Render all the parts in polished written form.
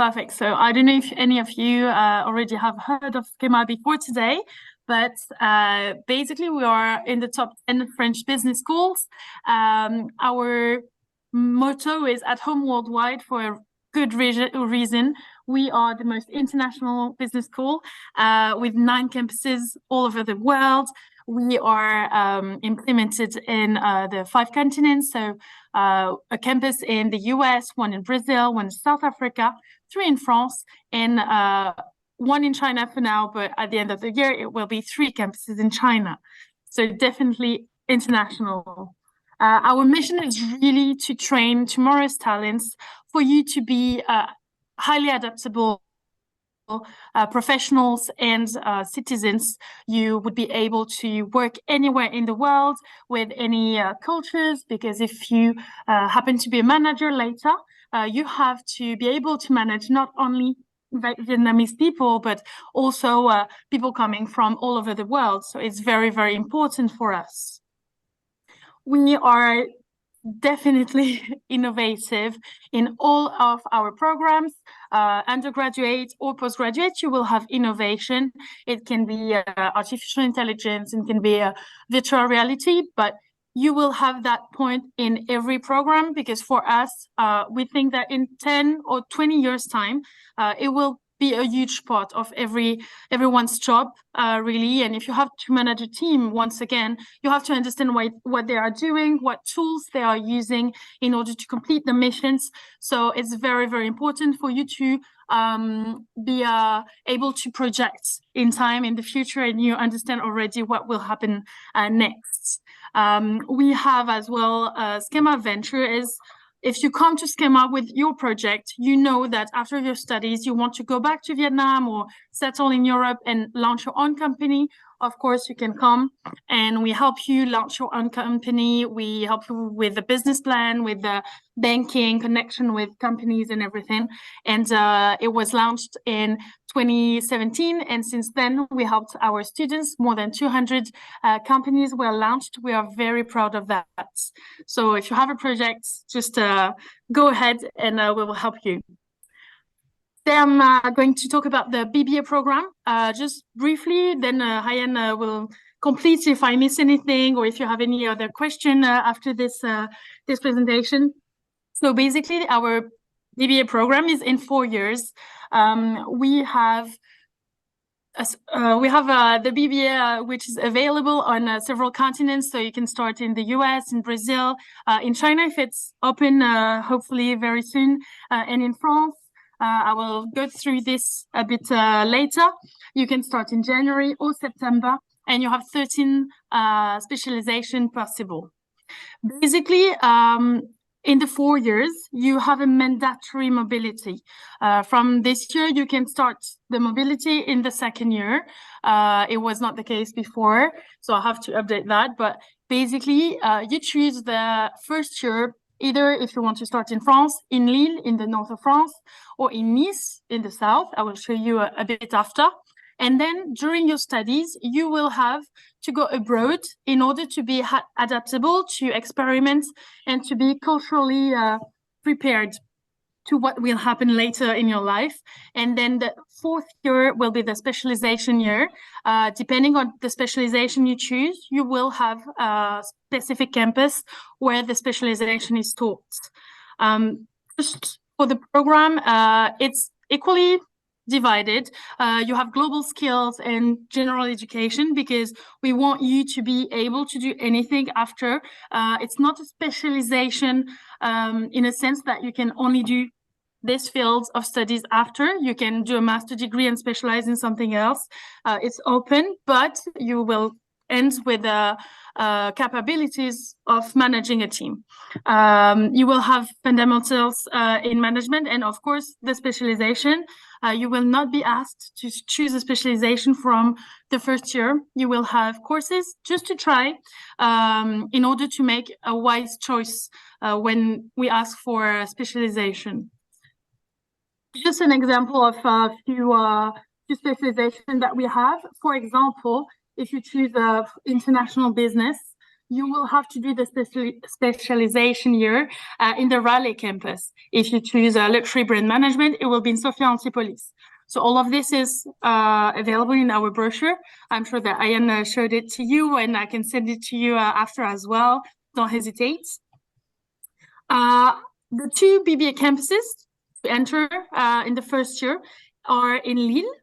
Perfect. So I don't know if any of you already have heard of SKEMA before today, but basically we are in the top 10 French business schools. Our motto is at home worldwide for a good reason. We are the most international business school with 9 campuses all over the world. We are implemented in the 5 continents, so a campus in the US, 1 in Brazil, 1 in South Africa, 3 in France, and 1 in China for now, but at the end of the year, it will be 3 campuses in China. So definitely international. Our mission is really to train tomorrow's talents for you to be highly adaptable professionals and citizens. You would be able to work anywhere in the world with any cultures, because if you happen to be a manager later, you have to be able to manage not only Vietnamese people, but also people coming from all over the world. So it's very, very important for us. We are definitely innovative in all of our programs. Undergraduate or postgraduate, you will have innovation. It can be artificial intelligence, it can be virtual reality, but you will have that point in every program, because for us, we think that in 10 or 20 years time, it will be a huge part of everyone's job, really. And if you have to manage a team, once again, you have to understand what they are doing, what tools they are using in order to complete the missions. So it's very, very important for you to be able to project in time in the future, and you understand already what will happen next. We have as well SKEMA Ventures. If you come to SKEMA with your project, you know that after your studies, you want to go back to Vietnam or settle in Europe and launch your own company. Of course, you can come and we help you launch your own company. We help you with the business plan, with the banking, connection with companies and everything. And it was launched in 2017. And since then, we helped our students. More than 200 companies were launched. We are very proud of that. So if you have a project, just go ahead and we will help you. Then I'm going to talk about the BBA program just briefly, then Hyan will complete if I miss anything or if you have any other question after this presentation. So basically our BBA program is in 4 years. We have the BBA which is available on several continents, so you can start in the US, in Brazil, in China if it's open hopefully very soon, and in France. I will go through this a bit later. You can start in January or September, and you have 13 specialization possible. Basically, in the 4 years, you have a mandatory mobility. From this year, you can start the mobility in the 2nd year. It was not the case before, so I have to update that. But basically, you choose the 1st year, either if you want to start in France, in Lille, in the north of France, or in Nice, in the south. I will show you a bit after. And then during your studies, you will have to go abroad in order to be adaptable, to experiment, and to be culturally prepared to what will happen later in your life. And then the 4th year will be the specialization year. Depending on the specialization you choose, you will have a specific campus where the specialization is taught. Just for the program, it's equally divided. You have global skills and general education, because we want you to be able to do anything after. It's not a specialization in a sense that you can only do this field of studies after. You can do a master degree and specialize in something else. It's open, but you will end with the capabilities of managing a team. You will have fundamentals in management, and of course the specialization. You will not be asked to choose a specialization from the 1st year. You will have courses just to try in order to make a wise choice when we ask for a specialization. Just an example of a few specializations that we have. For example, if you choose international business, you will have to do the specialization year in the Raleigh campus. If you choose luxury brand management, it will be in Sophia Antipolis. So all of this is available in our brochure. I'm sure that Ian showed it to you, and I can send it to you after as well. Don't hesitate. The two BBA campuses to enter in the first year are in Lille.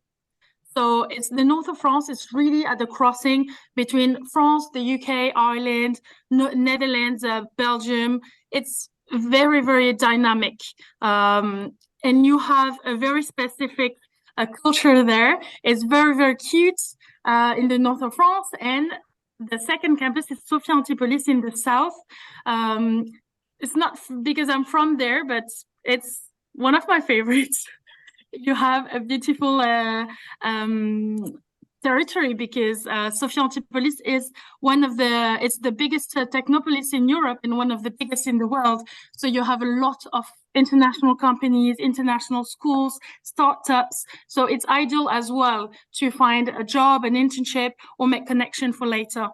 So it's the north of France. It's really at the crossing between France, the UK, Ireland, Netherlands, Belgium. It's very, very dynamic. And you have a very specific culture there. It's very, very cute in the north of France. And the second campus is Sophia Antipolis in the south. It's not because I'm from there, but it's one of my favorites. You have a beautiful territory because Sophia Antipolis is it's the biggest technopolis in Europe and one of the biggest in the world. So you have a lot of international companies, international schools, startups. So it's ideal as well to find a job, an internship, or make connection for later.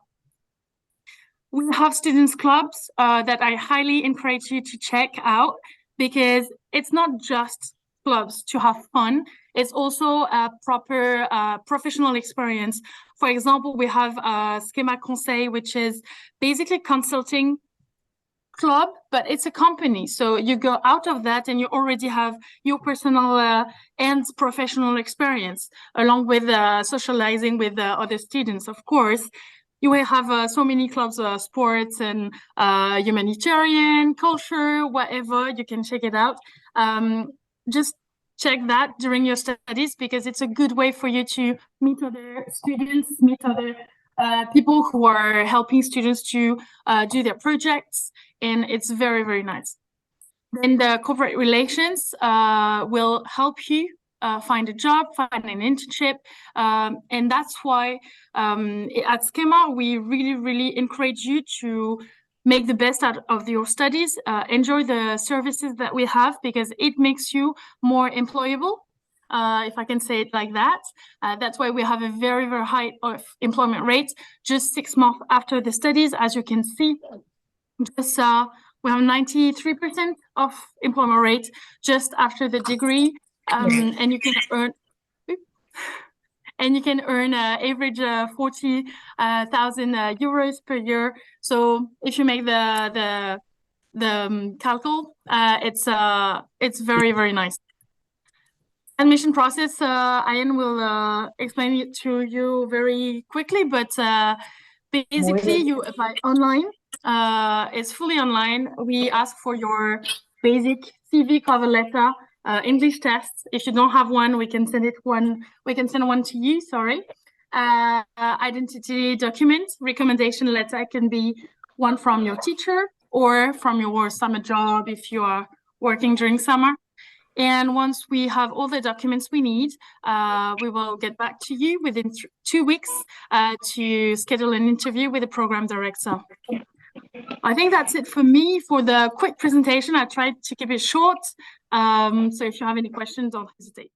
We have students clubs that I highly encourage you to check out because it's not just clubs to have fun. It's also a proper professional experience. For example, we have SKEMA Conseil, which is basically consulting club, but it's a company. So you go out of that and you already have your personal and professional experience along with socializing with other students, of course. You will have so many clubs, sports and humanitarian, culture, whatever. You can check it out. Just check that during your studies because it's a good way for you to meet other students, meet other people who are helping students to do their projects. And it's very, very nice. Then the corporate relations will help you find a job, find an internship. And that's why at SKEMA, we really, really encourage you to make the best out of your studies, enjoy the services that we have because it makes you more employable, if I can say it like that. That's why we have a very, very high employment rate just 6 months after the studies. As you can see, just we have 93% of employment rate just after the degree, and you can earn average 40,000 euros per year. So if you make the calcul, it's very, very nice. Admission process, Ian will explain it to you very quickly, but basically you apply online. It's fully online. We ask for your basic CV, cover letter, English tests. If you don't have one, we can send one to you, sorry. Identity document, recommendation letter can be one from your teacher or from your summer job if you are working during summer. And once we have all the documents we need, we will get back to you within 2 weeks to schedule an interview with the program director. I think that's it for me for the quick presentation. I tried to keep it short. So if you have any questions, don't hesitate.